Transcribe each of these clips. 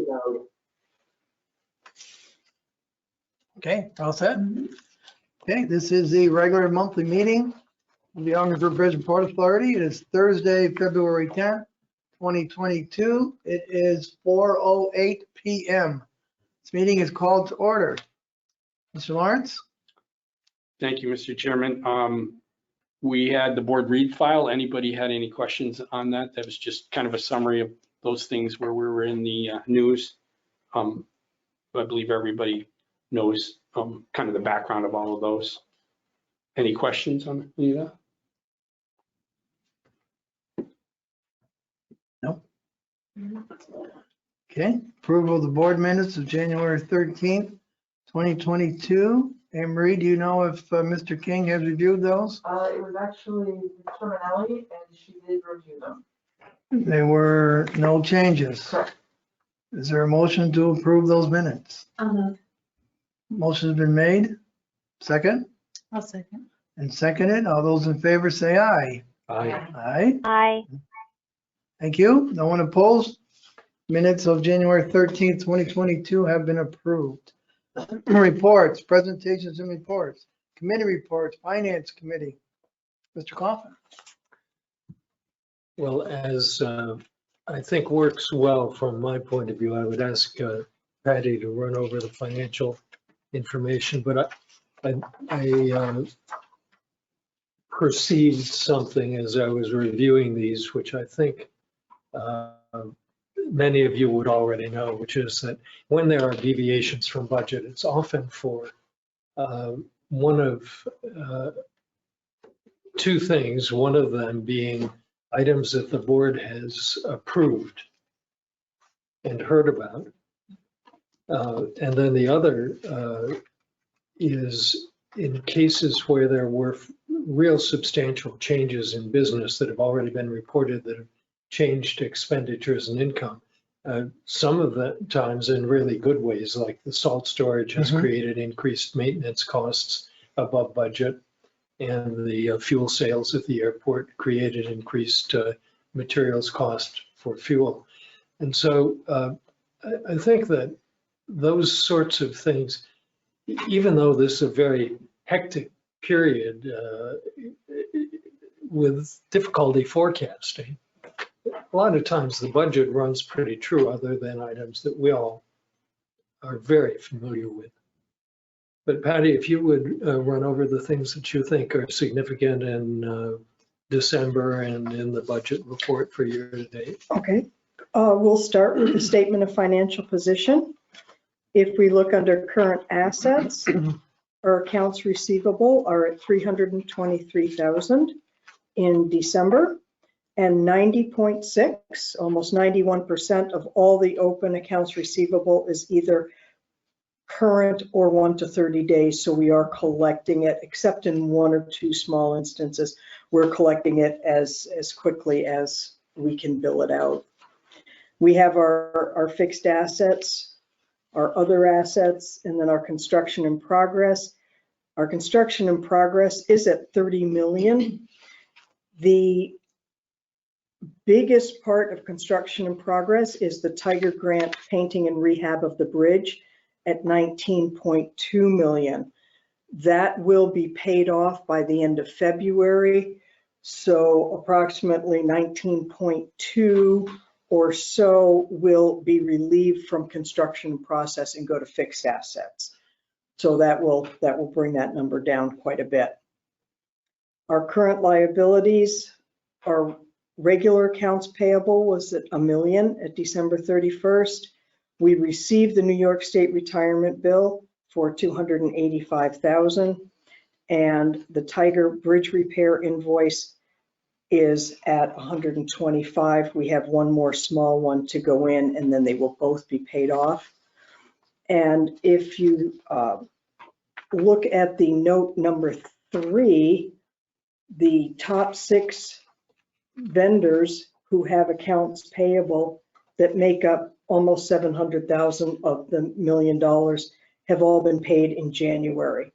Road. Okay, all set? Okay, this is the regular monthly meeting of the Augsburg River Bridge and Port Authority. It is Thursday, February 10th, 2022. It is 4:08 PM. This meeting is called to order. Mr. Lawrence? Thank you, Mr. Chairman. We had the board read file. Anybody had any questions on that? That was just kind of a summary of those things where we were in the news. I believe everybody knows kind of the background of all of those. Any questions on any of that? No. Okay, approval of the board minutes of January 13th, 2022. Anne Marie, do you know if Mr. King has reviewed those? It was actually Terminelli, and she did review them. There were no changes. Correct. Is there a motion to approve those minutes? Motion's been made. Second? I'll second. And seconded. All those in favor say aye. Aye. Aye. Aye. Thank you. No one opposed. Minutes of January 13th, 2022 have been approved. Reports, presentations and reports, committee reports, finance committee. Mr. Coffin. Well, as I think works well from my point of view, I would ask Patty to run over the financial information, but I perceived something as I was reviewing these, which I think many of you would already know, which is that when there are deviations from budget, it's often for one of two things, one of them being items that the board has approved and heard about. And then the other is in cases where there were real substantial changes in business that have already been reported that have changed expenditures and income. Some of the times in really good ways, like the salt storage has created increased maintenance costs above budget, and the fuel sales at the airport created increased materials cost for fuel. And so I think that those sorts of things, even though this is a very hectic period with difficulty forecasting, a lot of times the budget runs pretty true other than items that we all are very familiar with. But Patty, if you would run over the things that you think are significant in December and in the budget report for year to date. Okay, we'll start with the statement of financial position. If we look under current assets, our accounts receivable are at 323,000 in December, and 90.6, almost 91% of all the open accounts receivable is either current or 1 to 30 days. So we are collecting it, except in one or two small instances, we're collecting it as quickly as we can bill it out. We have our fixed assets, our other assets, and then our construction in progress. Our construction in progress is at 30 million. The biggest part of construction in progress is the Tiger Grant painting and rehab of the bridge at 19.2 million. That will be paid off by the end of February. So approximately 19.2 or so will be relieved from construction process and go to fixed assets. So that will bring that number down quite a bit. Our current liabilities, our regular accounts payable was at $1 million at December 31st. We received the New York State retirement bill for $285,000, and the Tiger Bridge repair invoice is at 125. We have one more small one to go in, and then they will both be paid off. And if you look at the note number 3, the top 6 vendors who have accounts payable that make up almost 700,000 of the $1 million have all been paid in January.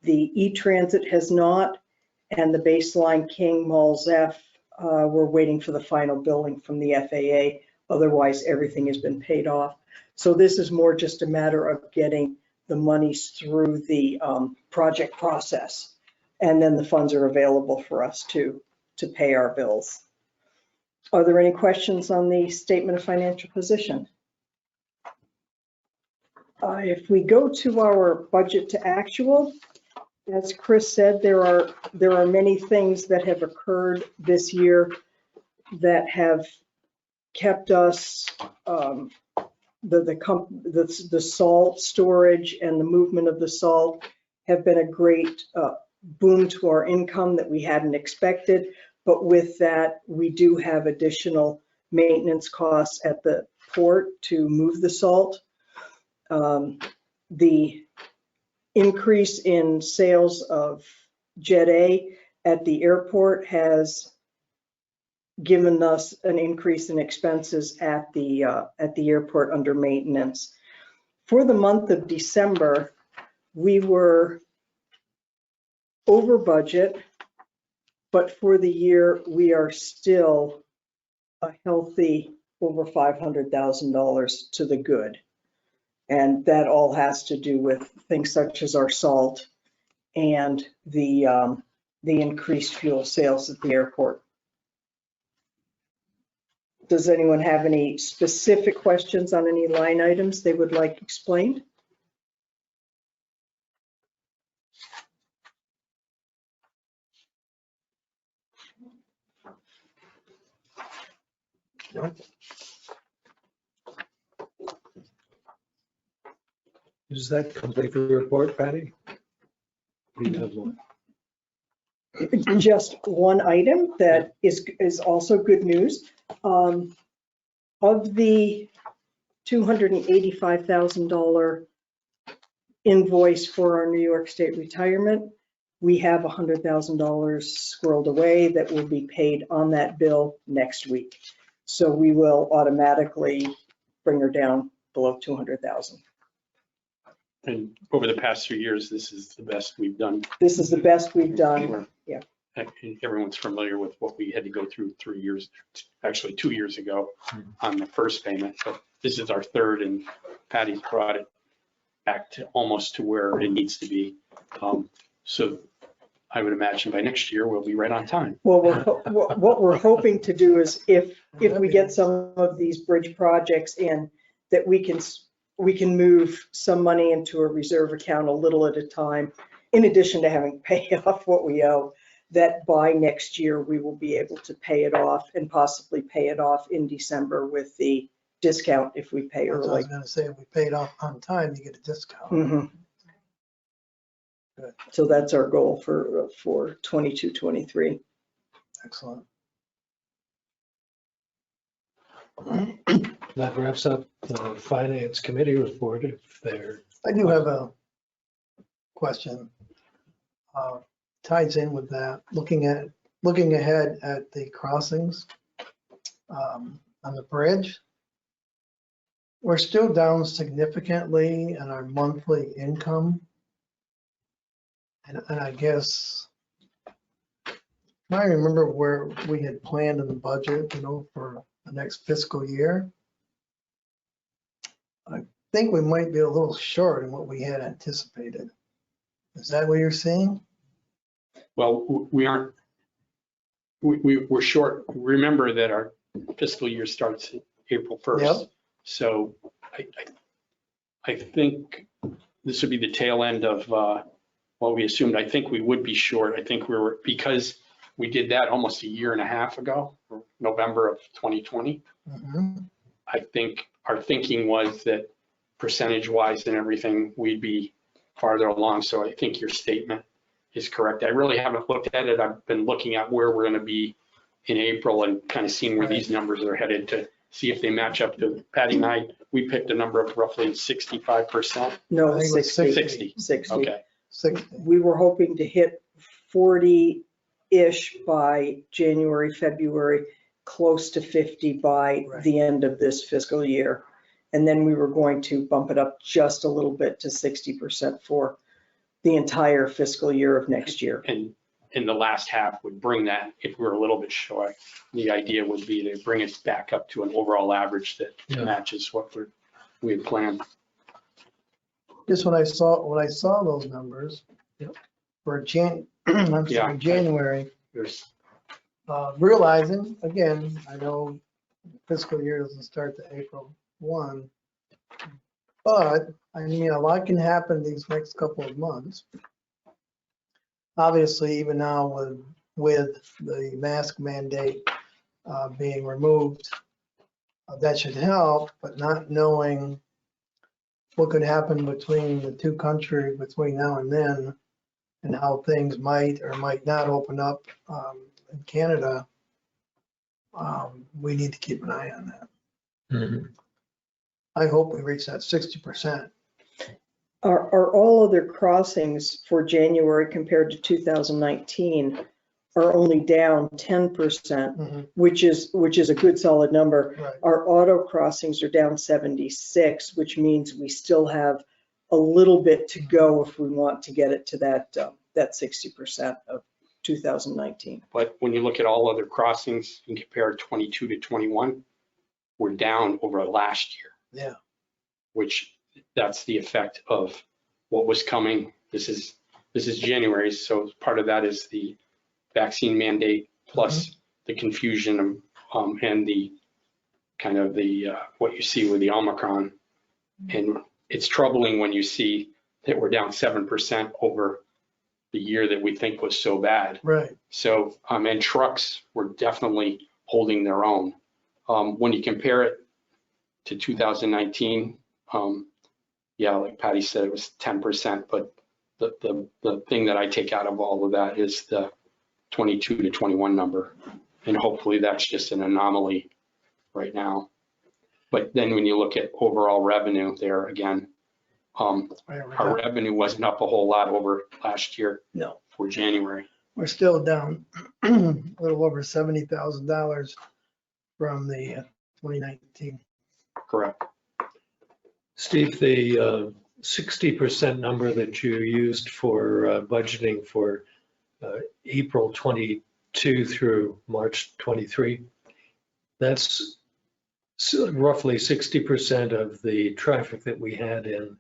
The E-Transit has not, and the Baseline King Malls F, we're waiting for the final billing from the FAA. Otherwise, everything has been paid off. So this is more just a matter of getting the monies through the project process. And then the funds are available for us to pay our bills. Are there any questions on the statement of financial position? If we go to our budget to actual, as Chris said, there are many things that have occurred this year that have kept us, the salt storage and the movement of the salt have been a great boom to our income that we hadn't expected. But with that, we do have additional maintenance costs at the port to move the salt. The increase in sales of Jet A at the airport has given us an increase in expenses at the airport under maintenance. For the month of December, we were over budget, but for the year, we are still a healthy over $500,000 to the good. And that all has to do with things such as our salt and the increased fuel sales at the airport. Does anyone have any specific questions on any line items they would like explained? Is that complete the report, Patty? You have one. Just one item that is also good news. Of the $285,000 invoice for our New York State retirement, we have $100,000 squirreled away that will be paid on that bill next week. So we will automatically bring her down below 200,000. And over the past 3 years, this is the best we've done. This is the best we've done. Yeah. Everyone's familiar with what we had to go through 3 years, actually 2 years ago on the first payment. So this is our third, and Patty's brought it back to almost to where it needs to be. So I would imagine by next year, we'll be right on time. Well, what we're hoping to do is if we get some of these bridge projects in, that we can move some money into a reserve account a little at a time, in addition to having to pay off what we owe, that by next year, we will be able to pay it off and possibly pay it off in December with the discount if we pay I was early. gonna say, if we paid off on time, you get a discount. Mhm. Good. So that's our goal for 22-23. Excellent. That wraps up the finance committee report. If they're, I do have a question. Ties in with that, looking ahead at the crossings on the bridge. We're still down significantly in our monthly income. And I guess, I remember where we had planned in the budget, for the next fiscal year. I think we might be a little short in what we had anticipated. Is that what you're seeing? Well, we're short. Remember that our fiscal year starts April 1st. Yep. So I think this would be the tail end of what we assumed. I think we would be short. I think because we did that almost a year and a half ago, November of 2020. Mhm. I think our thinking was that percentage wise and everything, we'd be farther along. So I think your statement is correct. I really haven't looked at it. I've been looking at where we're going to be in April and kind of seeing where these numbers are headed to see if they match up to Patty and I. We picked a number of roughly 65%. No, I think it was 60. 60. Okay. 60. We were hoping to hit 40-ish by January, February, close to 50 by Right. the end of this fiscal year. And then we were going to bump it up just a little bit to 60% for the entire fiscal year of next year. And in the last half would bring that, if we're a little bit short, the idea would be to bring us back up to an overall average that Yeah. matches what we had planned. Just when I saw those numbers. Yep. For Yeah. January, There's, realizing, again, I know fiscal year doesn't start to April 1, but I mean, a lot can happen these next couple of months. Obviously, even now with the mask mandate being removed, that should help, but not knowing what could happen between the two countries between now and then, and how things might or might not open up in Canada, we need to keep an eye on that. Mhm. I hope we reach that 60%. Are all other crossings for January compared to 2019 are only down 10%, Mhm. which is a good solid number. Right. Our auto crossings are down 76, which means we still have a little bit to go if we want to get it to that 60% of 2019. but when you look at all other crossings and compare 22 to 21, we're down over last year. Yeah. Which that's the effect of what was coming. This is January, so part of that is the vaccine mandate plus the confusion and the kind of the what you see with the Omicron. And it's troubling when you see that we're down 7% over the year that we think was so bad. Right. So, and trucks were definitely holding their own. When you compare it to 2019, yeah, like Patty said, it was 10%, but the thing that I take out of all of that is the 22 to 21 number. And hopefully that's just an anomaly right now. But then when you look at overall revenue there again, our revenue wasn't up a whole lot over last year. No. For January. We're still down a little over $70,000 from the 2019. Correct. Steve, the 60% number that you used for budgeting for April 22 through March 23, that's roughly 60% of the traffic that we had in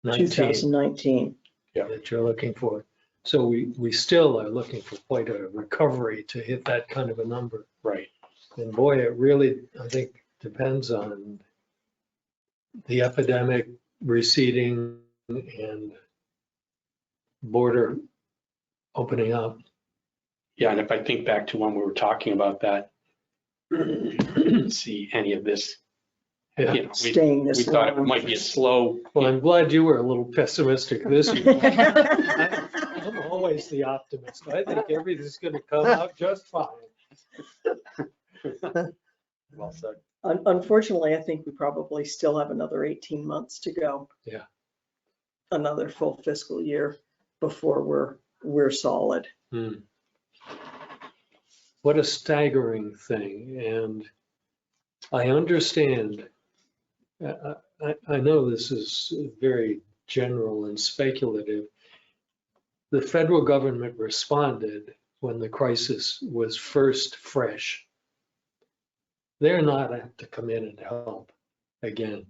2019. that you're looking for. So we still are looking for quite a recovery to hit that kind of a number. Right. And boy, it really, I think, depends on the epidemic receding and border opening up. Yeah, and if I think back to when we were talking about that, didn't see any of this. Yeah. You know, Staying we this thought it long. might be a slow. Well, I'm glad you were a little pessimistic this year. I'm always the optimist. I think everything's going to come out just fine. Well said. Unfortunately, I think we probably still have another 18 months to go. Yeah. Another full fiscal year before we're solid. What a staggering thing. And I understand, I know this is very general and speculative. The federal government responded when the crisis was first fresh. They're not apt to come in and help again.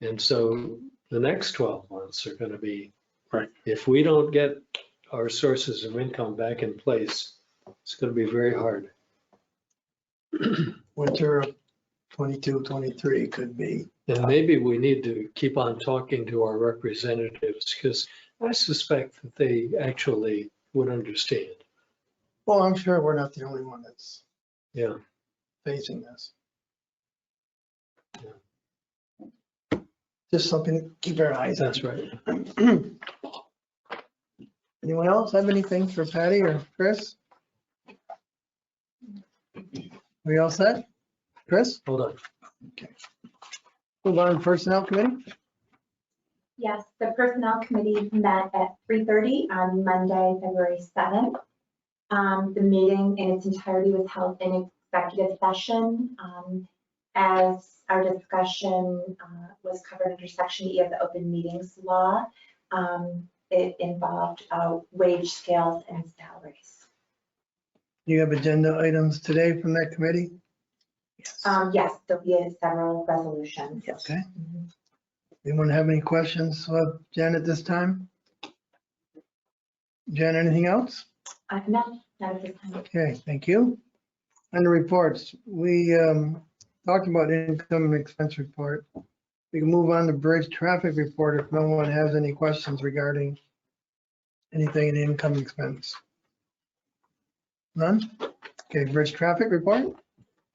And so the next 12 months are going to be, right. If we don't get our sources of income back in place, it's going to be very hard. Winter of 22, 23 could be. And maybe we need to keep on talking to our representatives because I suspect that they actually would understand. Well, I'm sure we're not the only one that's Yeah. facing this. Just something to keep our eyes on. That's right. Anyone else have anything for Patty or Chris? We all set? Chris? Hold on. Move on to Personnel Committee. Yes, the Personnel Committee met at 3:30 on Monday, February 7th. The meeting in its entirety was held in executive session. As our discussion was covered under Section E of the Open Meetings Law, it involved wage scales and salaries. Do you have agenda items today from that committee? Yes, there'll be several resolutions. Yes. Okay. Anyone have any questions, Jen, at this time? Jen, anything else? No, not at this time. Okay, thank you. Under reports, we talked about income and expense report. We can move on to bridge traffic report if no one has any questions regarding anything in the income and expense. None? Okay, bridge traffic report,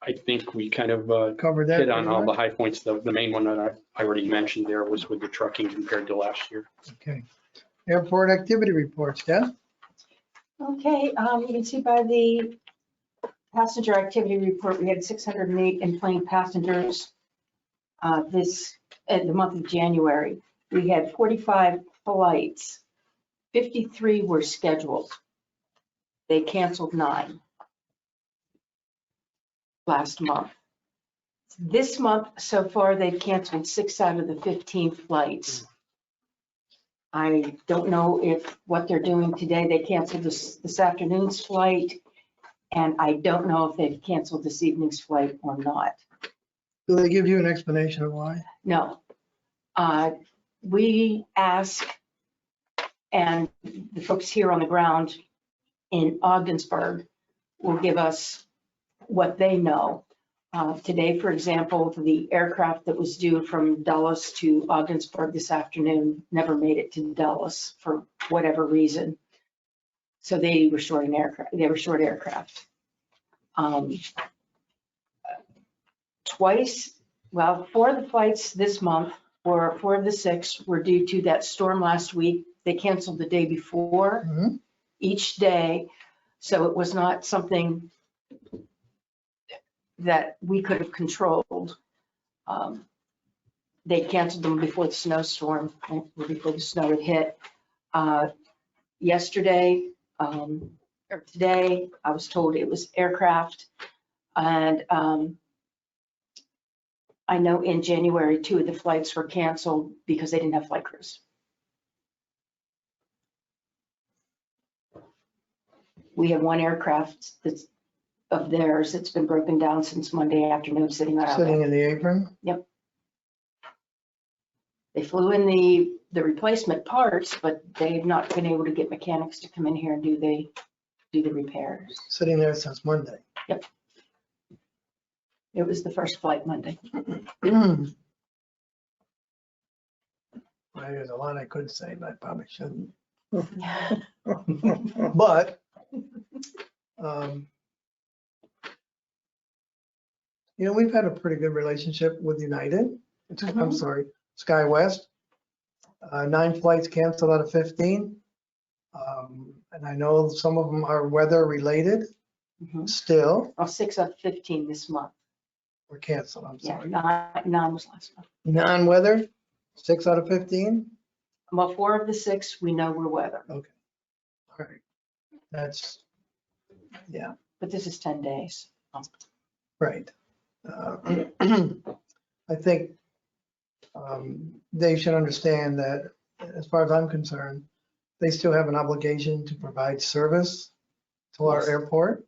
I think we kind of covered that. hit on all the pretty high points. The main one that I already mentioned there was with the trucking compared to last year. much. Okay. Airport activity reports, yeah? Okay, you can see by the passenger activity report, we had 608 in-plane passengers in the month of January. We had 45 flights, 53 were scheduled. They canceled 9 last month. This month, so far, they've canceled 6 out of the 15 flights. I don't know if what they're doing today, they canceled this afternoon's flight, and I don't know if they've canceled this evening's flight or not. Do they give you an explanation of why? No. We ask, and the folks here on the ground in Ogdensburg will give us what they know. Today, for example, the aircraft that was due from Dulles to Ogdensburg this afternoon never made it to Dulles for whatever reason. So they were short an aircraft. They were short aircraft. Twice, well, 4 of the flights this month, or 4 of the 6 were due to that storm last week. They canceled the day before Mhm. each day. So it was not something that we could have controlled. They canceled them before the snowstorm, or before the snow had hit. Yesterday, or today, I was told it was aircraft. And I know in January, 2 of the flights were canceled because they didn't have flight crews. We have 1 aircraft that's of theirs that's been broken down since Monday afternoon, sitting on our Sitting lap. in the apron? They flew in the replacement parts, but they've not been able to get mechanics to come in here and do the repairs. Sitting there since Monday. It was the first flight Monday. Well, there's a lot I could say, but I probably shouldn't. But, we've had a pretty good relationship with United. I'm sorry, SkyWest. 9 flights canceled out of 15. And I know some of them are weather related Mhm. still, Well, 6 of 15 this month. or canceled, I'm Yeah, sorry. 9 was last month. Non-weather, 6 out of 15? Well, 4 of the 6 we know were weather, All right. That's, yeah, but this is 10 days. right. I think they should understand that, as far as I'm concerned, they still have an obligation to provide service to our Yes. airport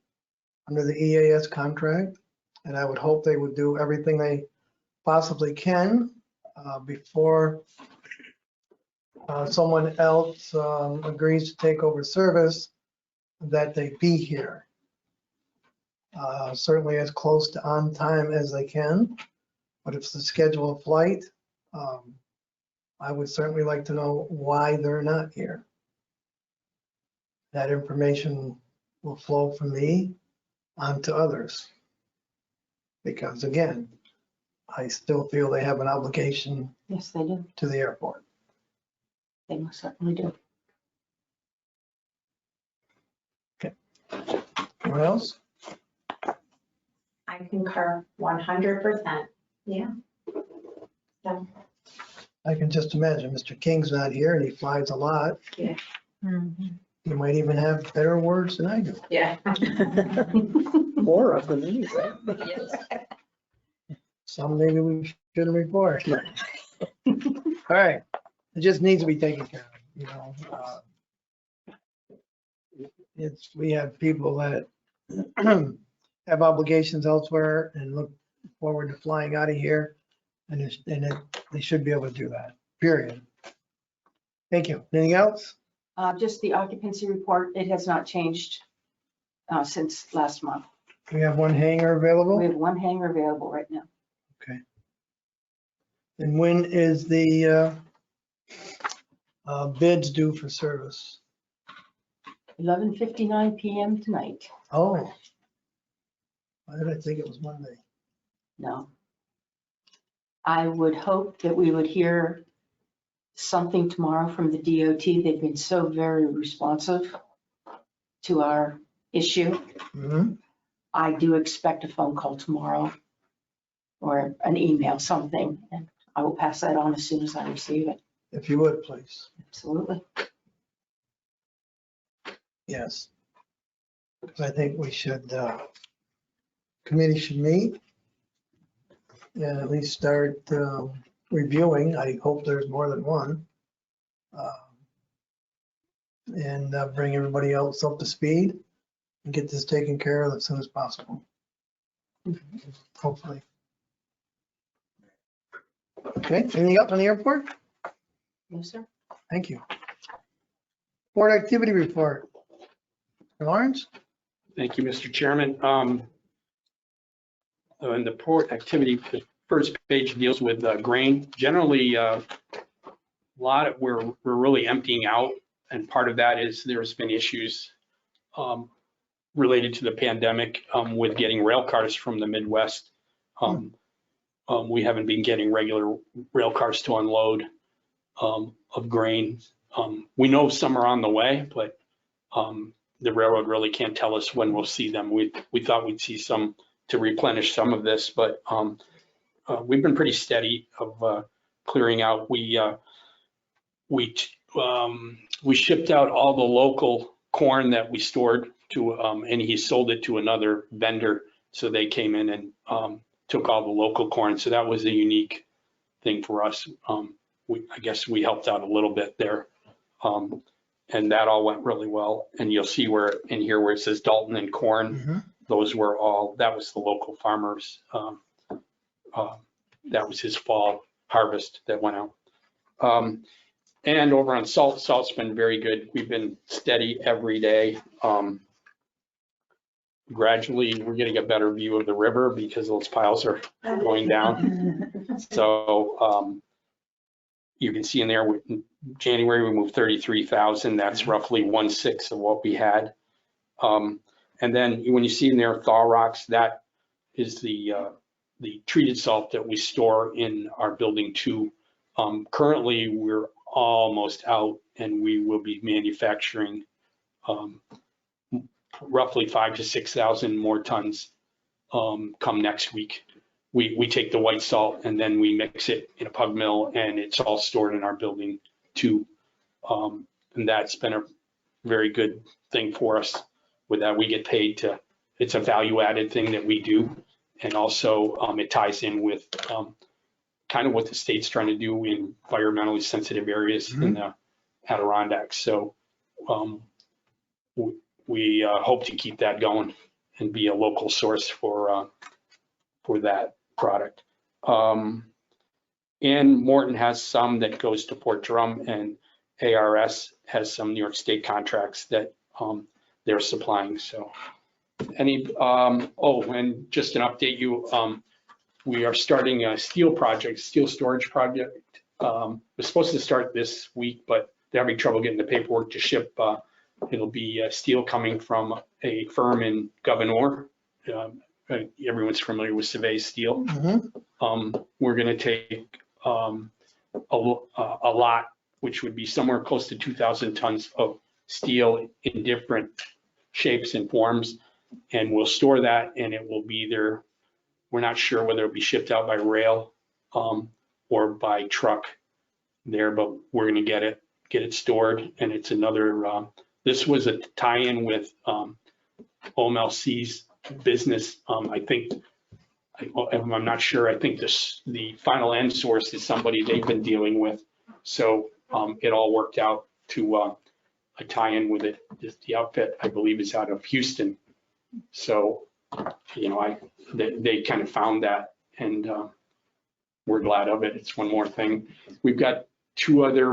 under the EAS contract. And I would hope they would do everything they possibly can before someone else agrees to take over service, that they be here. Certainly as close to on time as they can, but if it's a scheduled flight, I would certainly like to know why they're not here. That information will flow from me onto others. Because again, I still feel they have an obligation Yes, they do. to the airport. They most certainly do. What else? I concur 100%. Yeah. So, I can just imagine, Mr. King's not here and he flies a lot. He might even have better words than I do. yeah. More of them anyway. Some maybe we shouldn't report. All right, it just needs to be taken care of. you know, we have people that have obligations elsewhere and look forward to flying out of here. And they should be able to do that, period. Thank you. Anything else? Just the occupancy report, it has not changed since last month. We have one hangar available. We have one hangar available right now. Okay. And when is the bids due for service? 11:59 PM tonight. Oh. Why did I think it was Monday? No. I would hope that we would hear something tomorrow from the DOT. They've been so very responsive to our issue. Mm-hmm. I do expect a phone call tomorrow or an email, something, and I will pass that on as soon as I receive it. If you would, please. Absolutely. Yes. Because I think we should, committee should meet and at least start reviewing. I hope there's more than one. And bring everybody else up to speed and get this taken care of as soon as possible. Hopefully. Okay, anything else on the airport? No, sir. Thank you. Board activity report. Lawrence? Thank you, Mr. Chairman. In the port activity, the first page deals with grain. Generally, we're really emptying out, and part of that is there's been issues related to the pandemic with getting rail cars from the Midwest. We haven't been getting regular rail cars to unload of grain. We know some are on the way, but the railroad really can't tell us when we'll see them. We thought we'd see some to replenish some of this, but we've been pretty steady of clearing out. We shipped out all the local corn that we stored to, and he sold it to another vendor. So they came in and took all the local corn. So that was a unique thing for us. I guess we helped out a little bit there. And that all went really well. And you'll see where in here where it says Dalton and corn, those were all, that was the local farmers. That was his fall harvest that went out. And over on salt's been very good. We've been steady every day. Gradually, we're getting a better view of the river because those piles are going down. So you can see in there, in January, we moved 33,000. That's roughly 1/6 of what we had. And then when you see in there thaw rocks, that is the treated salt that we store in our building 2. Currently, we're almost out, and we will be manufacturing roughly 5,000 to 6,000 more tons come next week. We take the white salt and then we mix it in a pug mill, and it's all stored in our building 2. And that's been a very good thing for us. With that, we get paid to, it's a value added thing that we do. And also it ties in with kind of what the state's trying to do in environmentally sensitive areas in the Adirondacks. So we hope to keep that going and be a local source for that product. And Morton has some that goes to Port Drum, and ARS has some New York State contracts that they're supplying. So and just an update, we are starting a steel storage project. We're supposed to start this week, but they're having trouble getting the paperwork to ship. It'll be steel coming from a firm in Gouverneur. Everyone's familiar with Survey Steel. We're going to take a lot, which would be somewhere close to 2,000 tons of steel in different shapes and forms, and we'll store that, and it will be there. We're not sure whether it'll be shipped out by rail or by truck there, but we're going to get it stored, and it's another. This was a tie-in with OMLC's business. I think, I'm not sure, I think the final end source is somebody they've been dealing with. So it all worked out to a tie-in with it. The outfit, I believe, is out of Houston. So, they kind of found that, and we're glad of it. It's one more thing. We've got two other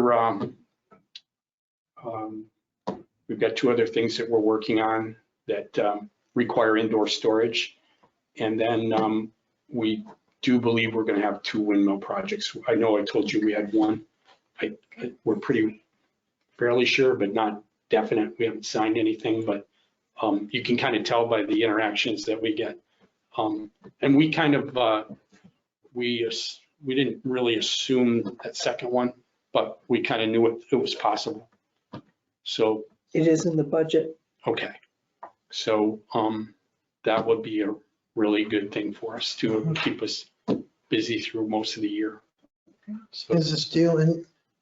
things that we're working on that require indoor storage. And then we do believe we're going to have 2 windmill projects. I know I told you we had one. We're fairly sure, but not definite. We haven't signed anything, but you can kind of tell by the interactions that we get. And we kind of, we didn't really assume that second one, but we kind of knew it was possible. So. It is in the budget. Okay. So that would be a really good thing for us to keep us busy through most of the year. So Is the steel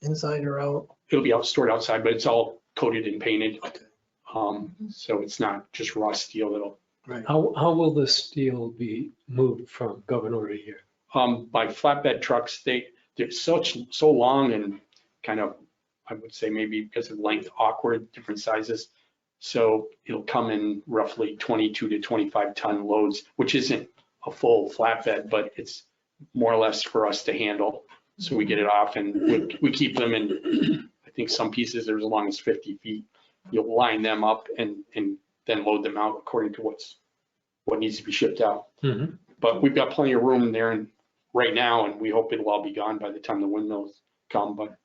inside or out? it'll be stored outside, but it's all coated and painted. So it's not just raw steel that'll. Right. How will the steel be moved from Governor to here? By flatbed trucks, they're so long and kind of, I would say maybe because of length, awkward, different sizes. So it'll come in roughly 22 to 25 ton loads, which isn't a full flatbed, but it's more or less for us to handle. So we get it off and we keep them in, I think some pieces are as long as 50 feet. You'll line them up and then load them out according to what needs to be shipped out. Mhm. But we've got plenty of room there and right now, and we hope it'll all be gone by the time the windmills come, but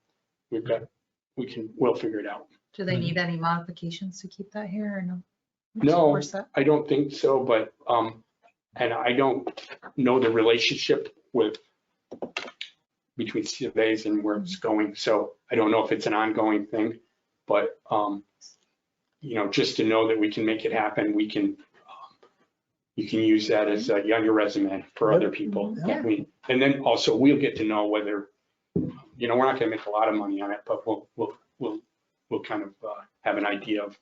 we'll figure it out. Do they need any modifications to keep that here or no? No, We're set? I don't think so, but, and I don't know the relationship between CFAs and where it's going. So I don't know if it's an ongoing thing, but, just to know that we can make it happen, you can use that as on your resume for other people. Yeah. And then also we'll get to know whether, we're not gonna make a lot of money on it, but we'll kind of have an idea of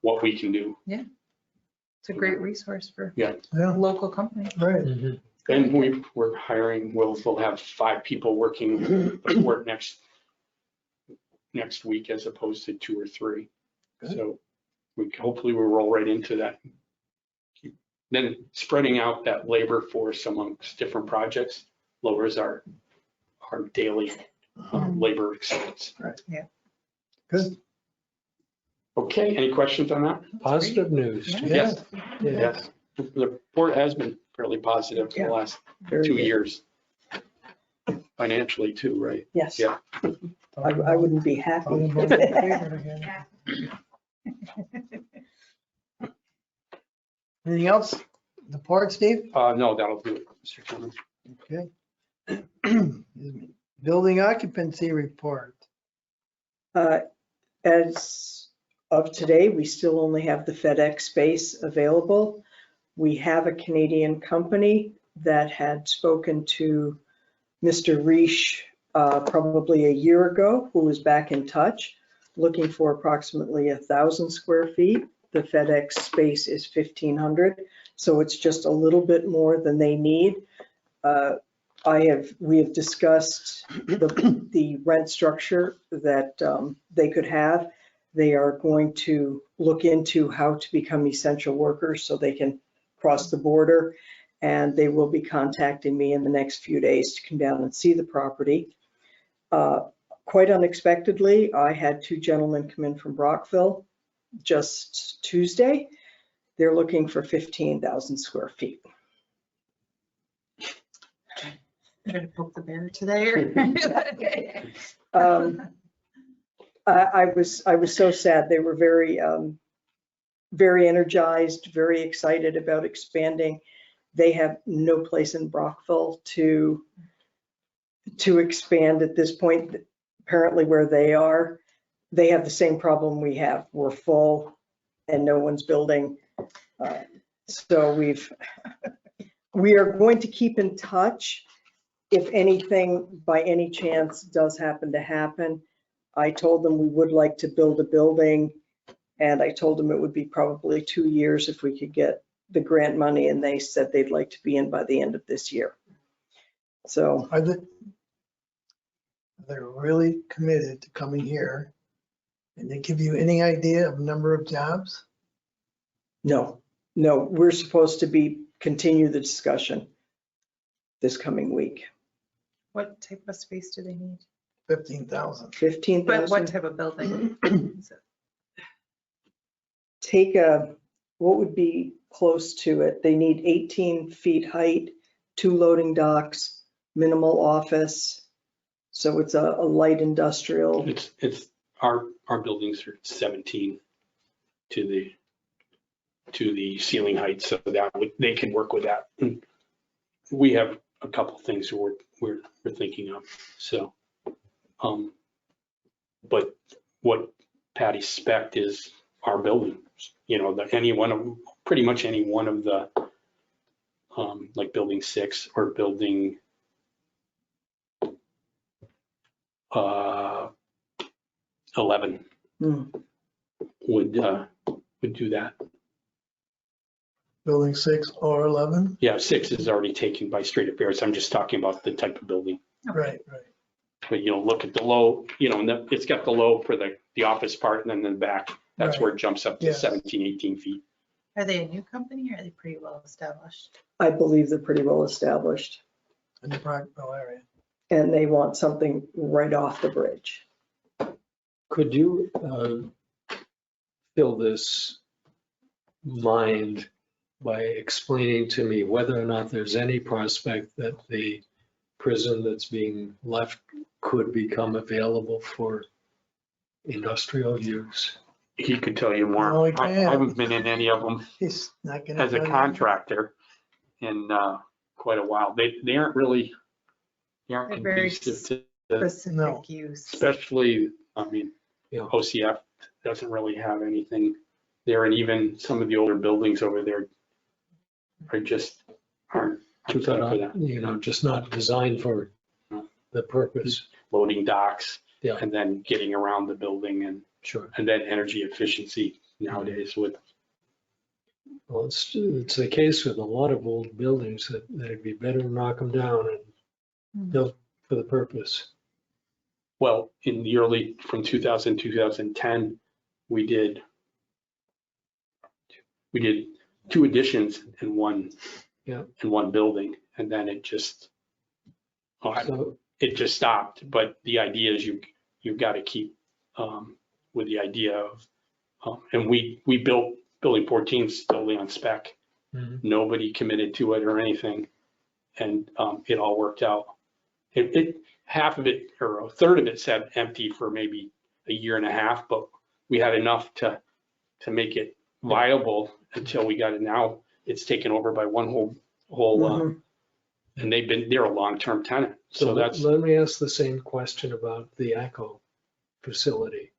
what we can do. It's a great resource for Yeah. local companies. Right. Mhm. And we're hiring, we'll have 5 people working the port next week as opposed to 2 or 3. Good. So hopefully we'll roll right into that. Then spreading out that labor force amongst different projects lowers our daily labor expense. Right. Yeah. Good. Okay, any questions on that? Positive news. Yeah. Yes. Yeah. Yes. The port has been fairly positive for the last Very 2 good. years. Financially too, right? Yes. Yeah. I wouldn't be happy. Talking about the favorite again. Anything else? The part, Steve? No, that'll do it, Mr. Chairman. Okay. Excuse me. Building occupancy report. As of today, we still only have the FedEx space available. We have a Canadian company that had spoken to Mr. Reish probably a year ago, who was back in touch, looking for approximately 1,000 square feet. The FedEx space is 1,500, so it's just a little bit more than they need. We have discussed the rent structure that they could have. They are going to look into how to become essential workers so they can cross the border. And they will be contacting me in the next few days to come down and see the property. Quite unexpectedly, I had 2 gentlemen come in from Brockville just Tuesday. They're looking for 15,000 square feet. Try to poke the bear today or? I was so sad. They were very, very energized, very excited about expanding. They have no place in Brockville to expand at this point. Apparently where they are, they have the same problem we have. We're full and no one's building. So we are going to keep in touch. If anything, by any chance, does happen to happen, I told them we would like to build a building, and I told them it would be probably 2 years if we could get the grant money, and they said they'd like to be in by the end of this year. So Are the, They're really committed to coming here. And they give you any idea of number of jobs? No, we're supposed to continue the discussion this coming week. What type of space do they need? 15,000. But what 15,000. type of building? Is it- Take what would be close to it? They need 18 feet height, 2 loading docks, minimal office. So it's a light industrial. It's, our buildings are 17 to the ceiling height, so that they can work with that. And we have a couple things we're thinking of, so. But what Patty spec'd is our buildings, you know, pretty much any one of the, like building 6 or building 11 would do that. Building 6 or 11? Yeah, 6 is already taken by straight affairs. I'm just talking about the type of building. Right. But look at the low, and it's got the low for the office part, and then the back, that's where it jumps up to Yes. 17, 18 feet. Are they a new company or are they pretty well established? I believe they're pretty well established. In the Proctorville area. And they want something right off the bridge. Could you fill this mind by explaining to me whether or not there's any prospect that the prison that's being left could become available for industrial use? He could tell you more. No, he I can't. haven't been in any of them He's not gonna. as a tell you. contractor in quite a while. They aren't really, they aren't They're very conducive to, No. Specific use. especially, Yeah. OCF doesn't really have anything there. And even some of the older buildings over there aren't set up for that. Just not designed for the purpose. Loading docks Yeah. and then getting around the building Sure. and then energy efficiency nowadays with, Well, it's the case with a lot of old buildings that it'd be better to knock them down and build for the purpose. well, in the early, from 2000, 2010, we did 2 additions in one, Yeah. in one building, and then it just So, stopped. But the idea is you've got to keep with the idea of, and we built building 14 totally on spec. mhm. Nobody committed to it or anything, and it all worked out. Half of it or a third of it sat empty for maybe a year and a half, but we had enough to make it viable until we got it. Now it's taken over by one whole and they're a long-term tenant. So that's, Let me ask the same question about the ACO facility.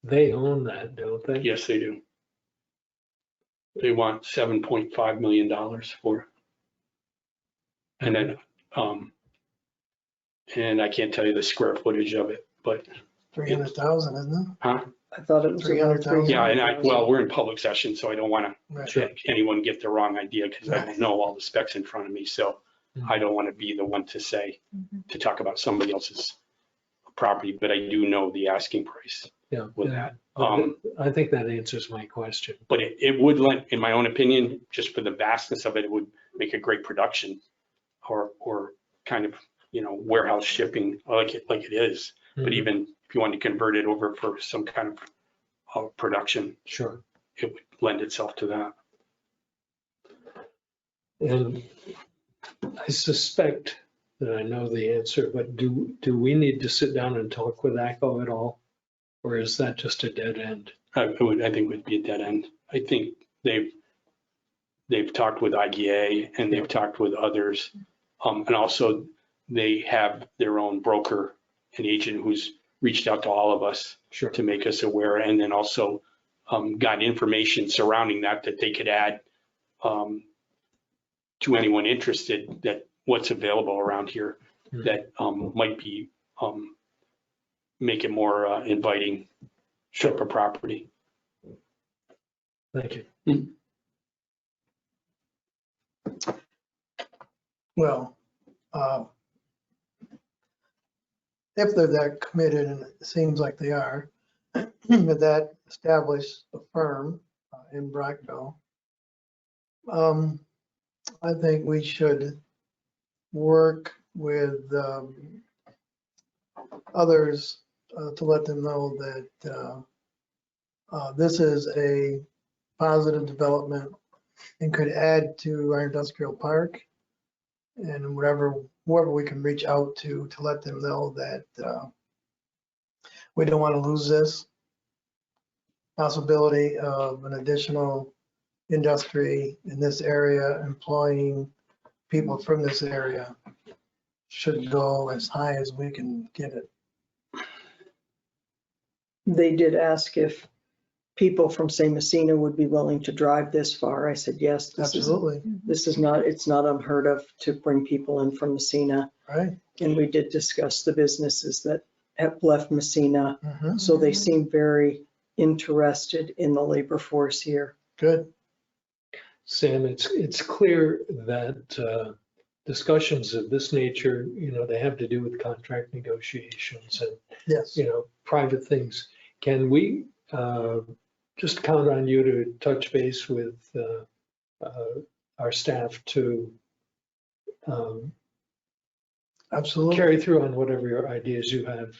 They own that, don't they? yes, they do. They want $7.5 million for it. And then, and I can't tell you the square footage of it, but 300,000, isn't huh? I thought it was around 300,000. Yeah, and 300,000. we're in public session, so I don't want it? Right. to anyone get the wrong idea because I don't know all the specs in front of me. So I don't want to be the one to say, to talk about somebody else's property, but I do know the asking price Yeah. with yeah. that. I think that answers my question. But it would lend, in my own opinion, just for the vastness of it, it would make a great production or kind of, warehouse shipping like it is. But Mhm. even if you want to convert it over for some kind of production, Sure. it would lend itself to that. And I suspect that I know the answer, but do we need to sit down and talk with ACO at all? Or is that just a dead end? I think it would be a dead end. I think they've talked with IGA and they've talked with others. And also they have their own broker, an agent who's reached out to all of us Sure. to make us aware, and then also got information surrounding that they could add to anyone interested, that what's available around here that might be make it more inviting type of property. Thank you. Well, if they're that committed, and it seems like they are, that establish a firm in Brockville. I think we should work with others to let them know that this is a positive development and could add to our industrial park. And whoever we can reach out to let them know that we don't want to lose this possibility of an additional industry in this area, employing people from this area should go as high as we can get it. They did ask if people from, say, Messina would be willing to drive this far. I said, yes. Absolutely, This is not, it's not unheard of to bring people in from Messina. right? And we did discuss the businesses that have left Messina. Mhm. So they seem very interested in the labor force here. Good, Sam, it's clear that discussions of this nature, they have to do with contract negotiations and, yes. private things. Can we just count on you to touch base with our staff to Absolutely. carry through on whatever your ideas you have?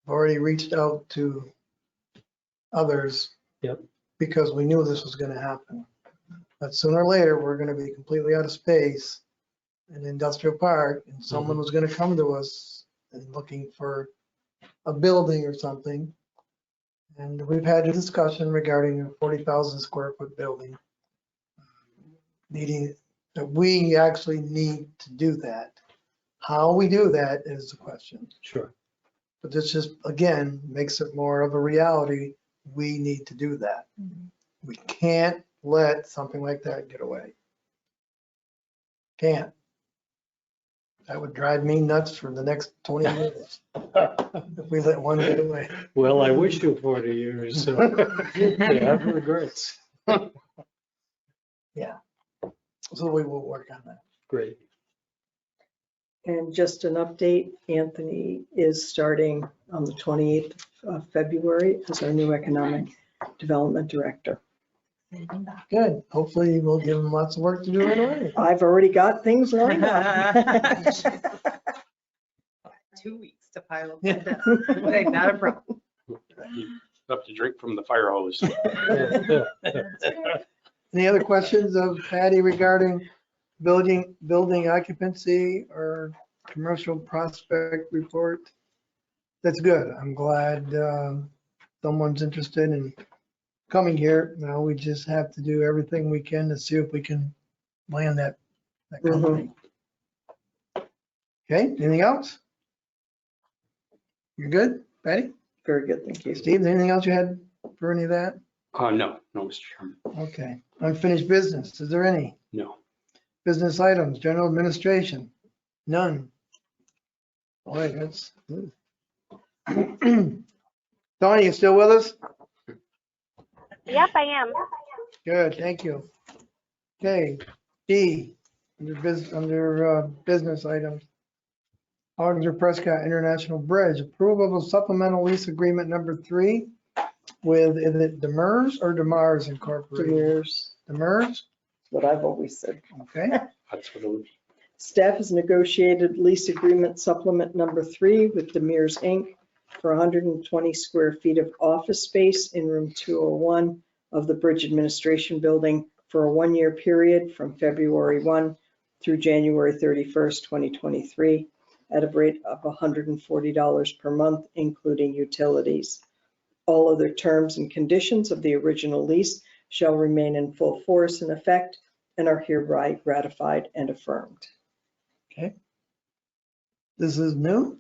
Already reached out to others. Yep. Because we knew this was going to happen. But sooner or later, we're going to be completely out of space in the industrial park, and someone was going to come to us and looking for a building or something. And we've had a discussion regarding a 40,000 square foot building. Needing, that we actually need to do that. How we do that is the question. Sure. But this just, again, makes it more of a reality. We need to do that. We can't let something like that get away. Can't. That would drive me nuts for the next 20 years if we let one get away. Well, I wish you 40 years, so you have regrets. Yeah. So we will work on that. Great. And just an update, Anthony is starting on the 28th of February as our new economic development director. Good. Hopefully we'll give them lots of work to do right away. I've already got things lined up. 2 weeks to pile up. Okay, not a problem. You have to drink from the fire hose. Any other questions of Patty regarding building occupancy or commercial prospect report? That's good. I'm glad someone's interested in coming here. Now we just have to do everything we can to see if we can land that company. Okay, anything else? You're good, Patty? Very good, thank you. Steve, anything else you had for any of that? No, Mr. Chairman, Okay, unfinished business, is there any? no. Business items, general administration, none. Boy, that's. Tony, you still with us? Yep, I am. Good, thank you. Okay, D, under business items. Auditor Prescott International Bridge, approval of supplemental lease agreement number 3 with, is it Demers or Demars Incorporated? Demers, Demers, what I've always said. okay, That's what it would be. Staff has negotiated lease agreement supplement number 3 with Demers Inc. for 120 square feet of office space in room 201 of the Bridge Administration Building for a 1-year period from February 1 through January 31st, 2023, at a rate of $140 per month, including utilities. All other terms and conditions of the original lease shall remain in full force and effect and are hereby ratified and affirmed. okay. This is new?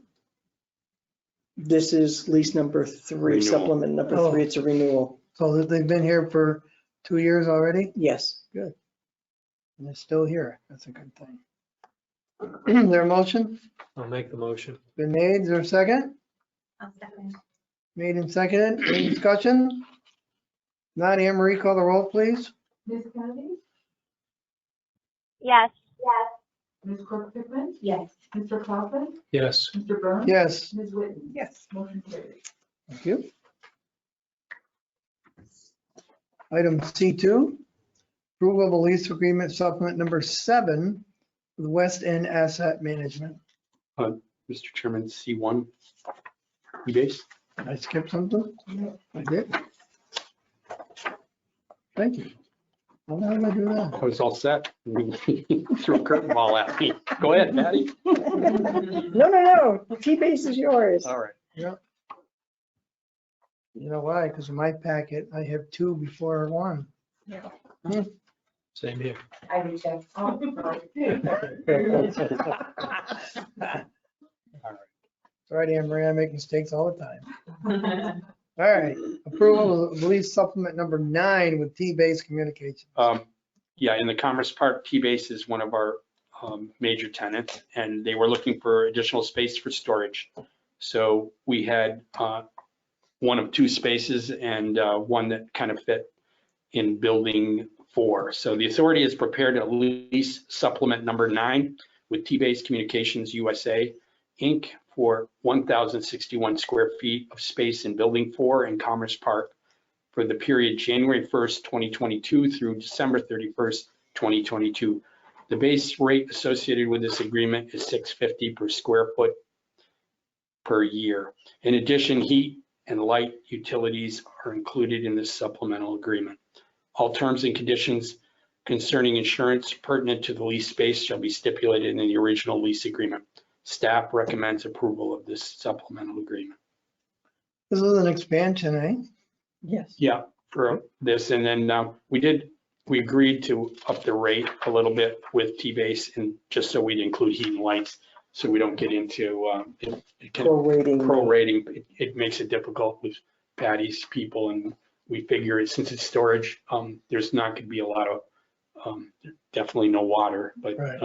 This is lease number 3, Renewal. supplement number 3. It's a renewal. So they've been here for 2 years already? Yes. And they're still here. That's a good thing. Their motion I'll make the motion. been made. Is there a second? I'll second. Made and seconded. Any discussion? Not Anne Marie, call the roll, please. Ms. Kennedy? Yes. Ms. Clerk Pickman? Yes. Mr. Coughlin? Yes. Mr. Burns? Yes, Ms. Whitten? Yes. Motion carries. thank you. Item C2, approval of a lease agreement supplement number 7 with West End Asset Management. Mr. Chairman, C1, base. Did I skip something? I did. Thank you. How the hell did I do that? I was all set. Threw a curveball at me. Go ahead, Patty. No, T-base is yours. All right. You know why? Because in my packet, I have 2 before 1. Same here. I do too. Oh, Sorry, Anne Marie, I make mistakes all the time. All right, approval of lease supplement number 9 with T-Base Communications. Yeah, in the Commerce Park, T-Base is one of our major tenants, and they were looking for additional space for storage. So we had one of 2 spaces and one that kind of fit in building 4. So the authority has prepared a lease supplement number 9 with T-Base Communications USA, Inc. for 1,061 square feet of space in building 4 in Commerce Park for the period January 1st, 2022 through December 31st, 2022. The base rate associated with this agreement is $650 per square foot per year. In addition, heat and light utilities are included in this supplemental agreement. All terms and conditions concerning insurance pertinent to the lease space shall be stipulated in the original lease agreement. Staff recommends approval of this supplemental agreement. This is an expansion, eh? Yes. Yeah, for this, and then we agreed to up the rate a little bit with T-Base, and just so we'd include heat and lights, so we don't get into prorating. It makes it difficult with Patty's people, and we figure it, since it's storage, there's not going to be a lot of, definitely no water, but Right.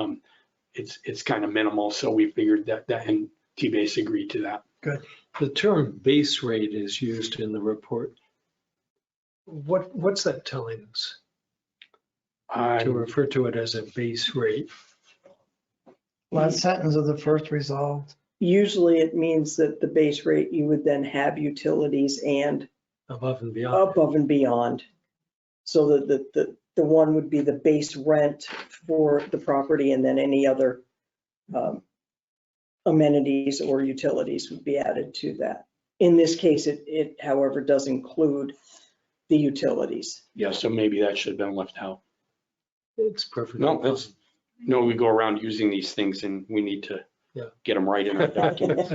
It's kind of minimal, so we figured that and T-Base agreed to that. The term base rate is used in the report. What's that telling us? To refer to it as a base rate? Last sentence of the first resolved. Usually it means that the base rate, you would then have utilities and Above and beyond. above and beyond. So that the one would be the base rent for the property, and then any other amenities or utilities would be added to that. In this case, it however does include the utilities. Yeah, so maybe that should have been left out. It's perfect. No, we go around using these things and we need to get them right in our documents.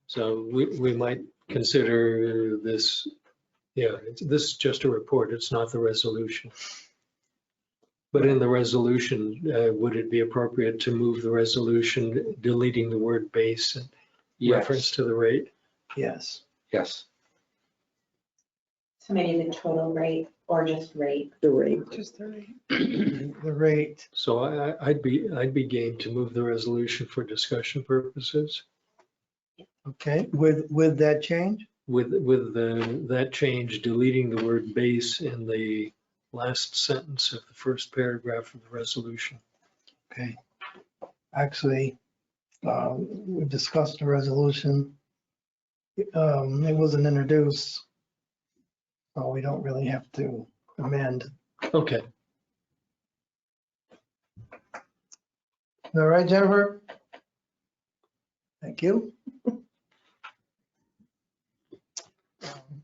So we might consider this, this is just a report, it's not the resolution. But in the resolution, would it be appropriate to move the resolution deleting the word base and reference to the rate? Yes. Yes. So maybe the total rate or just rate? The rate. Just the rate. The rate. So I'd be game to move the resolution for discussion purposes. Okay, with that change? With that change, deleting the word base in the last sentence of the first paragraph of the resolution. Okay. Actually, we discussed the resolution. It wasn't introduced, so we don't really have to amend. Okay. All right, Jennifer? Thank you.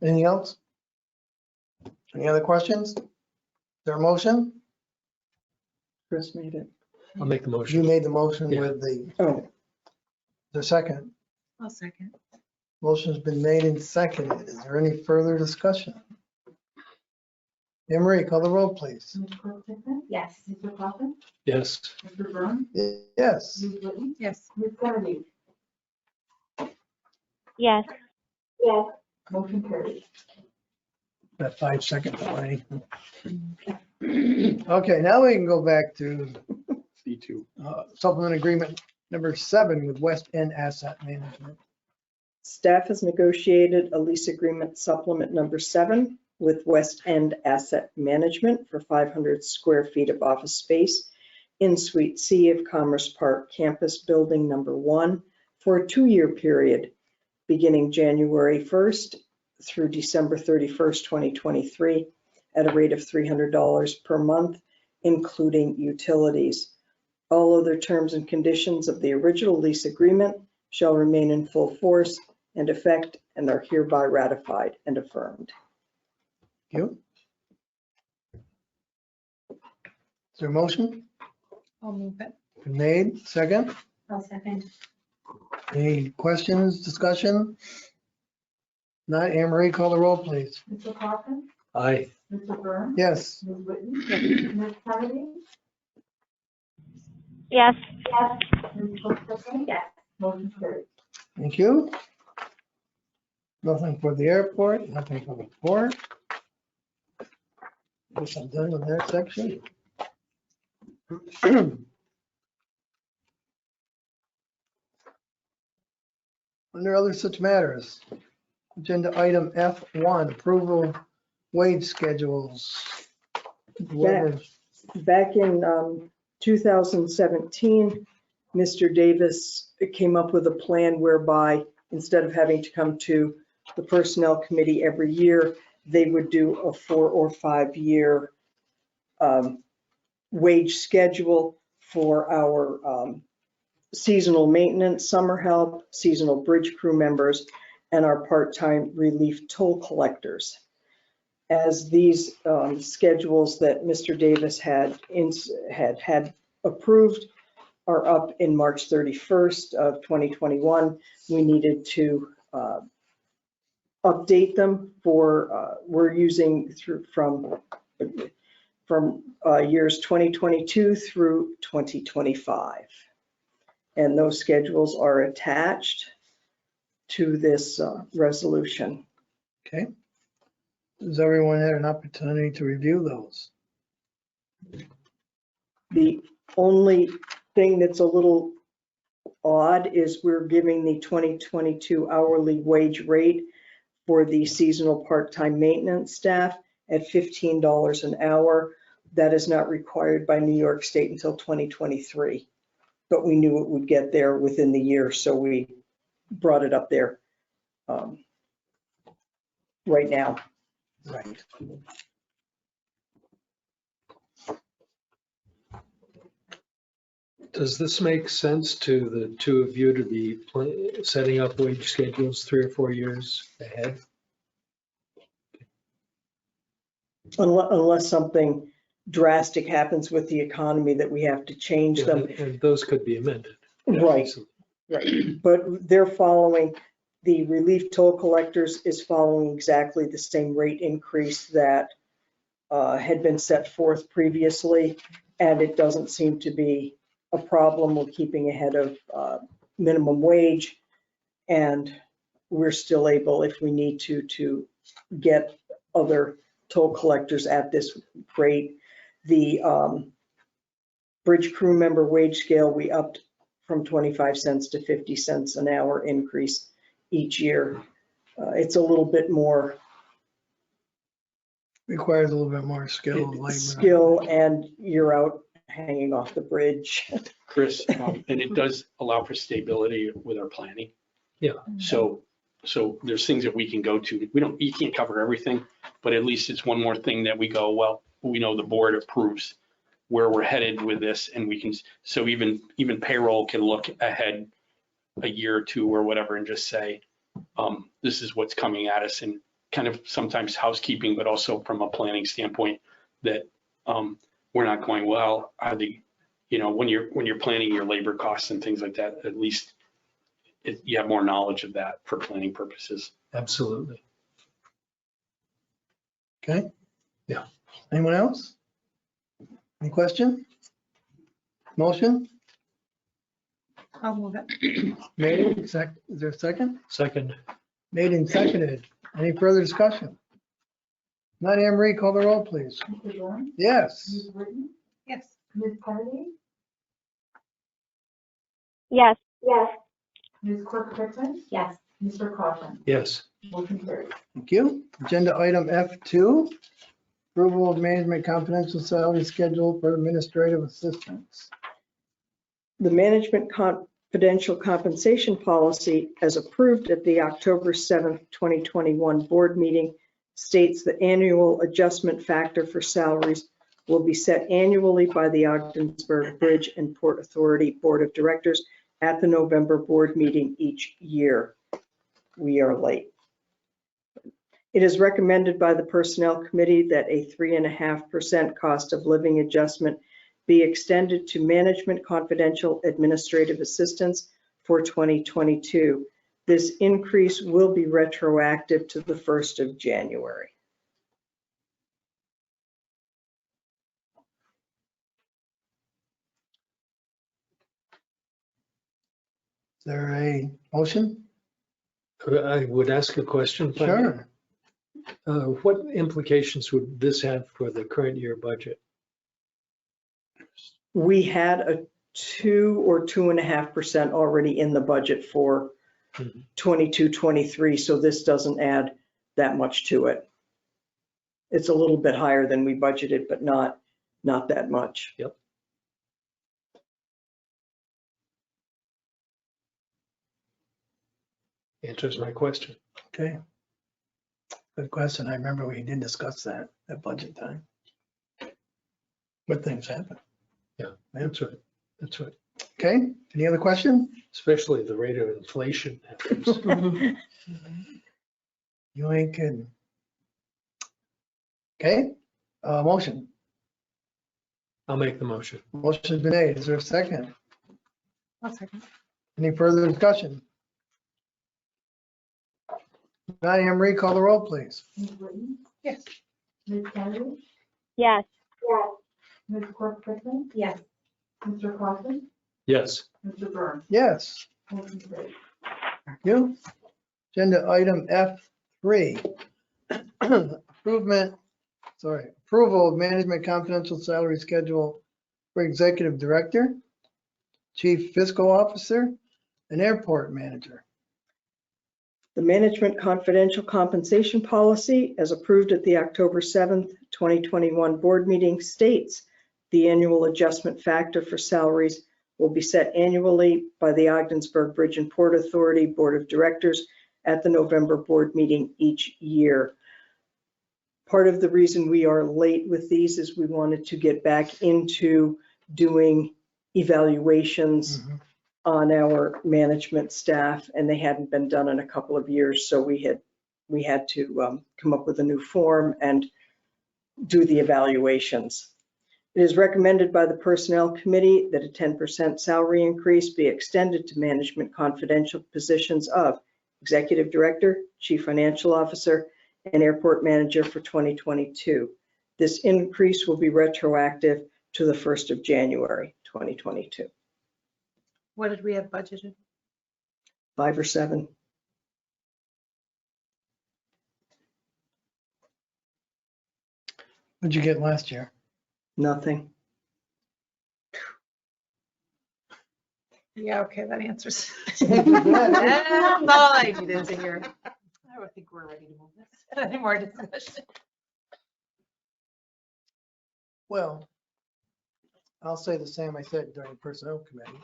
Anything else? Any other questions? Is there a motion? Chris made it. I'll make the You motion. made the motion Yeah. with Oh, the second. I'll second. Motion's been made and seconded. Is there any further discussion? Anne Marie, call the roll, please. Ms. Clerk Pickman? Yes. Mr. Coughlin? Yes. Mr. Burns? Yes. Ms. Whitten? Yes. Ms. Kennedy? Yes. Yes. Motion carries. Got 5 seconds already. Okay, now we can go back to C2. supplement agreement number 7 with West End Asset Management. staff has negotiated a lease agreement supplement number 7 with West End Asset Management for 500 square feet of office space in Suite C of Commerce Park Campus Building Number 1 for a 2-year period beginning January 1st through December 31st, 2023, at a rate of $300 per month, including utilities. All other terms and conditions of the original lease agreement shall remain in full force and effect and are hereby ratified and affirmed. Thank you. Is there a motion? I'll move it. Been made, second? I'll second. Any questions, discussion? Not, Anne Marie, call the roll, please. Mr. Coffin, Aye. Mr. Burns, Yes. Ms. Whitten, Ms. Kennedy, Yes. Ms. Cook, Yes. motion carried. Thank you. Nothing for the airport, nothing for the port. Guess I'm done with that section. Under other such matters, agenda item F1, approval wage schedules. Whoever- Back in 2017, Mr. Davis came up with a plan whereby instead of having to come to the Personnel Committee every year, they would do a 4 or 5 year wage schedule for our seasonal maintenance, summer help, seasonal bridge crew members, and our part-time relief toll collectors. As these schedules that Mr. Davis had approved are up in March 31st of 2021, we needed to update them for, we're using through from years 2022 through 2025. And those schedules are attached to this resolution. Okay. Has everyone had an opportunity to review those? The only thing that's a little odd is we're giving the 2022 hourly wage rate for the seasonal part-time maintenance staff at $15 an hour. That is not required by New York State until 2023, but we knew it would get there within the year, so we brought it up there right now. Right. Does this make sense to the two of you to be setting up wage schedules 3 or 4 years ahead? Unless something drastic happens with the economy that we have to change them. And those could be amended. Right, right. But they're following, the relief toll collectors is following exactly the same rate increase that had been set forth previously, and it doesn't seem to be a problem. We're keeping ahead of minimum wage, and we're still able, if we need to get other toll collectors at this rate. The bridge crew member wage scale, we upped from 25 cents to 50 cents an hour increase each year. It's a little bit more Requires a little bit more skill. labor. skill, and you're out hanging off the bridge. Chris, and it does allow for stability with our planning. Yeah. So there's things that we can go to. You can't cover everything, but at least it's one more thing that we go, well, we know the board approves where we're headed with this, and we can, so even payroll can look ahead a year or two or whatever and just say, this is what's coming at us, and kind of sometimes housekeeping, but also from a planning standpoint that we're not going, well, are the, when you're planning your labor costs and things like that, at least you have more knowledge of that for planning purposes. Absolutely. Okay. Yeah. Anyone else? Any question? Motion? I'll move it. Made, is there a second? Second. Made and seconded. Any further discussion? Not Anne Marie, call the roll, please. Mr. Burns, Yes. Ms. Whitten, Yes. Ms. Kennedy, Yes. Ms. Cook, Yes. Mr. Coffin, Yes. motion carried. Thank you. Agenda item F2, approval of management confidential salary schedule for administrative assistants. The management confidential compensation policy, as approved at the October 7th, 2021 board meeting, states the annual adjustment factor for salaries will be set annually by the Ogdensburg Bridge and Port Authority Board of Directors at the November board meeting each year. We are late. It is recommended by the Personnel Committee that a 3.5% cost of living adjustment be extended to management confidential administrative assistants for 2022. This increase will be retroactive to the 1st of January. Is there a motion? I would ask a question. if I may. Sure. What implications would this have for the current year budget? We had a 2 or 2.5% already in the budget for 22, 23, so this doesn't add that much to it. It's a little bit higher than we budgeted, but not that much. Yep. Answers my question. Okay. Good question. I remember we did discuss that at budget time. But things happen. Yeah, that's right. That's right. Okay, any other question? Especially the rate of inflation happens. You ain't kidding. Okay, motion. I'll make the motion. Motion's been made. Is there a second? I'll second. Any further discussion? Diane Emery, call the roll, please. Ms. Whitten, Yes. Ms. Kennedy, Yes. Ms. Corcoran, Yes. Mr. Clausen, Yes. Mr. Burns. Yes, Motion carried. thank you. Agenda item F3. Approval of management confidential salary schedule for executive director, chief fiscal officer, and airport manager. The management confidential compensation policy, as approved at the October 7th, 2021 board meeting, states the annual adjustment factor for salaries will be set annually by the Ogdensburg Bridge and Port Authority Board of Directors at the November board meeting each year. Part of the reason we are late with these is we wanted to get back into doing evaluations on our management staff, and they hadn't been done in a couple of years. So we had to come up with a new form and do the evaluations. It is recommended by the Personnel Committee that a 10% salary increase be extended to management confidential positions of Executive Director, Chief Financial Officer, and Airport Manager for 2022. This increase will be retroactive to the 1st of January, 2022. What did we have budgeted? 5 or 7. What'd you get last year? Nothing. Yeah, okay, that answers. That's all I needed to hear. I would think we're ready to move this. Any more discussion? Well, I'll say the same I said during personnel committee,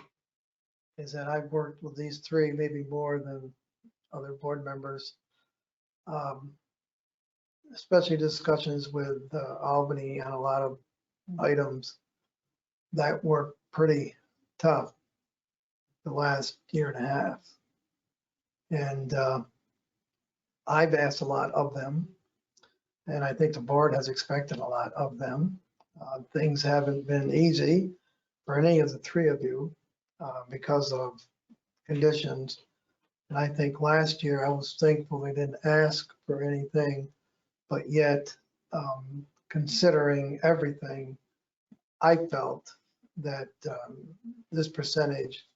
is that I've worked with these three, maybe more than other board members. Especially discussions with Albany on a lot of items that were pretty tough the last year and a half. And I've asked a lot of them, and I think the board has expected a lot of them. Things haven't been easy for any of the three of you because of conditions. And I think last year I was thankful they didn't ask for anything, but yet considering everything, I felt that this percentage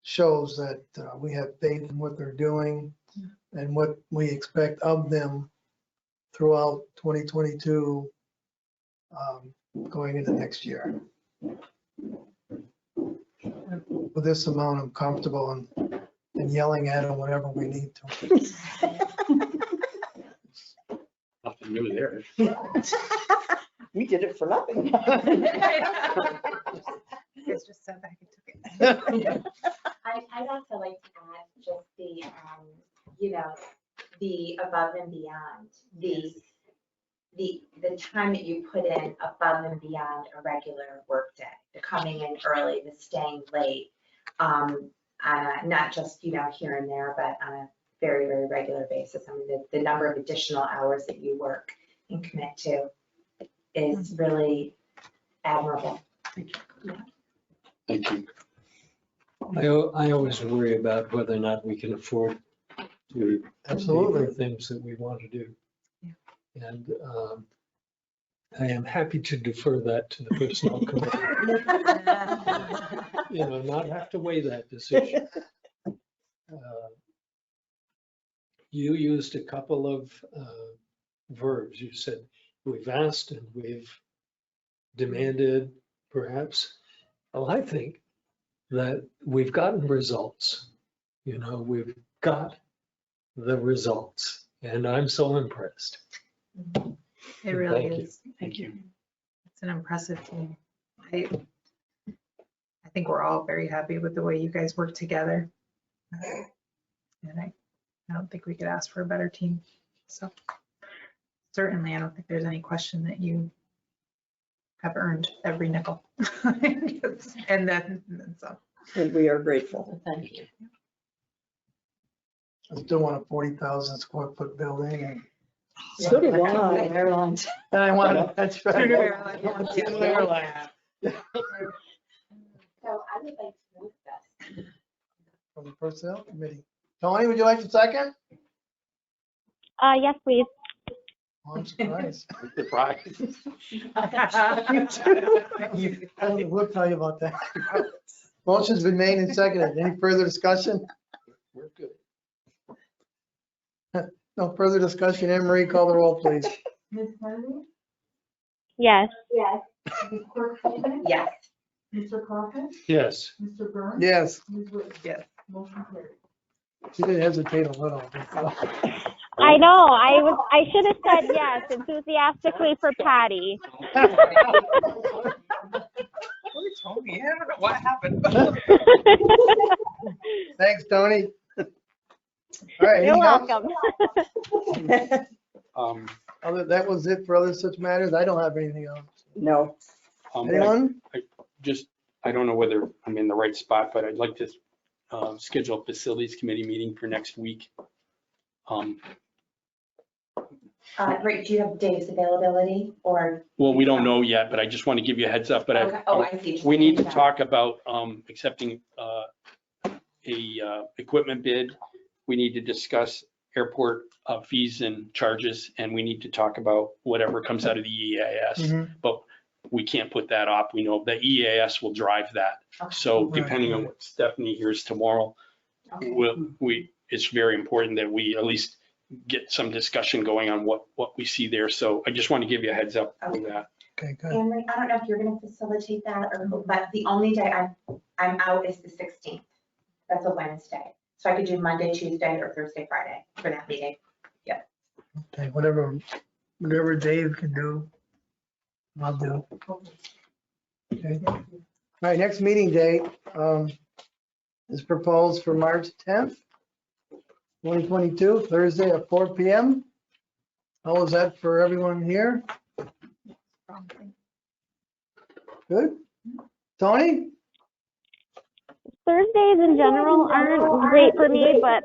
shows that we have faith in what they're doing and what we expect of them throughout 2022 going into next year. With this amount, I'm comfortable in yelling at them whenever we need to. Nothing You were there. We did it for nothing. It's just sat back and took it. I'd also like to add just the, you know, the above and beyond, the time that you put in above and beyond a regular workday, the coming in early, the staying late, not just, you know, here and there, but on a very, very regular basis. I mean, the number of additional hours that you work and commit to is really admirable. Thank you. I always worry about whether or not we can afford to pay Absolutely. for things that we want to do. Yeah. And I am happy to defer that to the personnel committee. You know, not have to weigh that decision. You used a couple of verbs. You said we've asked and we've demanded, perhaps. Well, I think that we've gotten results. You know, we've got the results, and I'm so impressed. It really Thank you. is. Thank you. It's an impressive team. I think we're all very happy with the way you guys work together. And I don't think we could ask for a better team. So certainly, I don't think there's any question that you have earned every nickel. And then some. And we are grateful. Thank you. I still want a 40,000 square foot building and So do I. Airlines. I want, that's right. Two airlines. Two airlines. So I would like to move this. From the personnel committee. Tony, would you like to second? Yes, please. Oh, I'm surprised. Surprise. We'll tell you about that. Motion's been made and seconded. Any further discussion? We're good. No further discussion. Anne Marie, call the roll, please. Ms. Kennedy? Yes. Yes. Ms. Quirk Coleman? Yes. Mr. Coffin? Yes. Mr. Burns? Yes, Ms. Whitman? Yes. Motion carried. she did hesitate a little. I know. I should have said yes enthusiastically for Patty. Poor Tony, I don't know what happened. Thanks, Tony. All right. You're anything else? welcome. That was it for other such matters. I don't have anything else. No. Anyone? I don't know whether I'm in the right spot, but I'd like to schedule a facilities committee meeting for next week. Right, do you have days availability or? Well, we don't know yet, but I just want to give you a heads up, but Okay. Oh, I see. we need to talk about accepting equipment bid. We need to discuss airport fees and charges, and we need to talk about whatever comes out of the EAS. Mhm. But we can't put that off. We know the EAS will drive that. So Right. depending on what Stephanie hears tomorrow, it's very important that we at least get some discussion going on what we see there. So I just want to give you a heads up on that. Okay, good. Anne Marie, I don't know if you're gonna facilitate that or, but the only day I'm out is the 16th. That's a Wednesday. So I could do Monday, Tuesday, or Thursday, Friday for that meeting. Okay, whatever Dave can do, I'll do. Okay. All right, next meeting date is proposed for March 10th, 2022, Thursday at 4 PM. How is that for everyone here? Good? Tony? Thursdays in general aren't great for me, but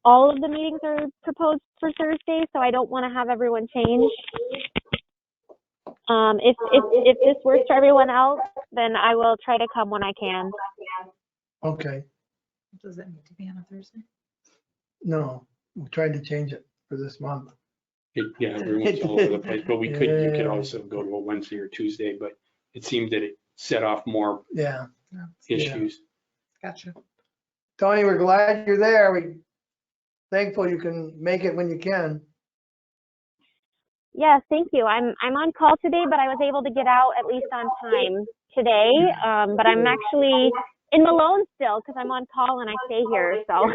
all of the meetings are proposed for Thursday, so I don't want to have everyone change. If this works for everyone else, then I will try to come when I can. Okay, Does it need to be on a Thursday? no, we tried to change it for this month. Yeah, everyone's all over the place, but you could Yeah. also go to a Wednesday or Tuesday, but it seemed that it set off more Yeah. No. issues. Gotcha. Tony, we're glad you're there. We're thankful you can make it when you can. Yes, thank you. I'm on call today, but I was able to get out at least on time today. But I'm actually in Malone still because I'm on call and I stay here. So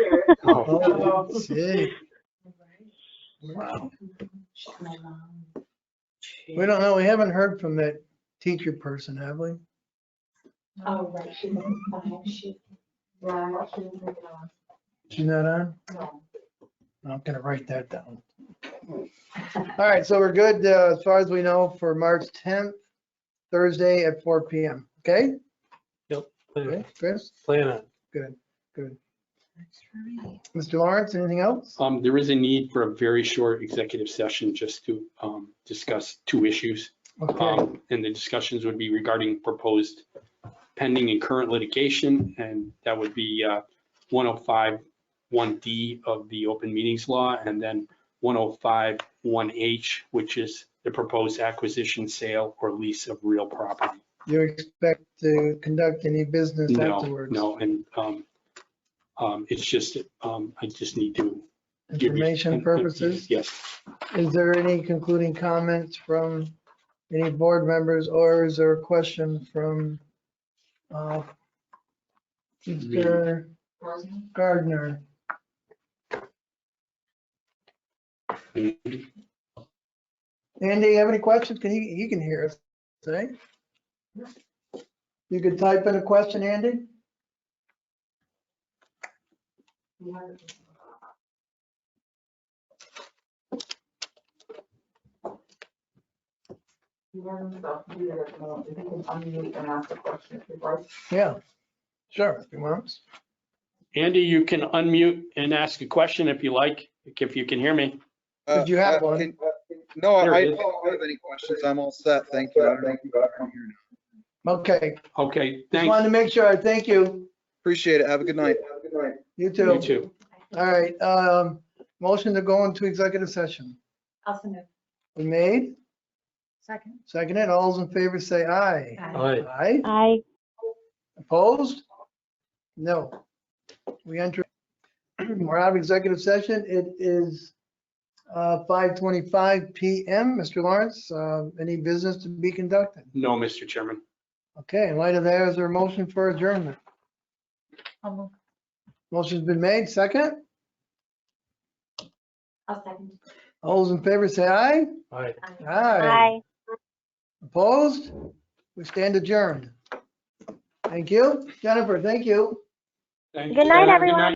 Oh, gee. Wow. My mom. We don't know, we haven't heard from that teacher person, have we? Oh, right, she was 5, she, Yeah, she didn't make it on. She's not on? No. I'm gonna write that down. All right, so we're good, as far as we know, for March 10th, Thursday at 4 PM, okay? Okay, Chris? Plan on. Good, good. Mr. Lawrence, anything else? There is a need for a very short executive session just to discuss two issues. Okay, And the discussions would be regarding proposed pending and current litigation, and that would be 105(1)D of the open meetings law, and then 105(1)H, which is the proposed acquisition, sale, or lease of real property. you expect to conduct any business afterwards? No, and it's just, I just need to. Information purposes? Yes. Is there any concluding comments from any board members, or is there a question from Mr. Gardner? Andy, you have any questions? He can hear us, say? You could type in a question, Andy? We haven't- You haven't stuff to do that at the moment. If you can unmute and ask a question if you'd like. Yeah, sure, if you want. Andy, you can unmute and ask a question if you like, if you can hear me. Did you have one? No, There I it is. don't have any questions. I'm all set. Thank you. I don't know if you can hear now. Okay, Okay, just thanks. wanted to make sure. Thank you. Appreciate it. Have a good night. You You too. too. All right, motion to go into executive session. also move. We made, Second. seconded, all those in favor say aye. Aye. Aye, Aye. opposed? No. We enter, we're out of executive session. It is 5:25 PM. Mr. Lawrence, any business to be conducted? No, Mr. Chairman. Okay, in light of that, is there a motion for adjournment? I'll move. Motion's been made, second. I'll second. All those in favor say aye. Aye. Aye. Opposed? We stand adjourned. Thank you. Jennifer, thank you. Thank Good you. night, Have a everyone.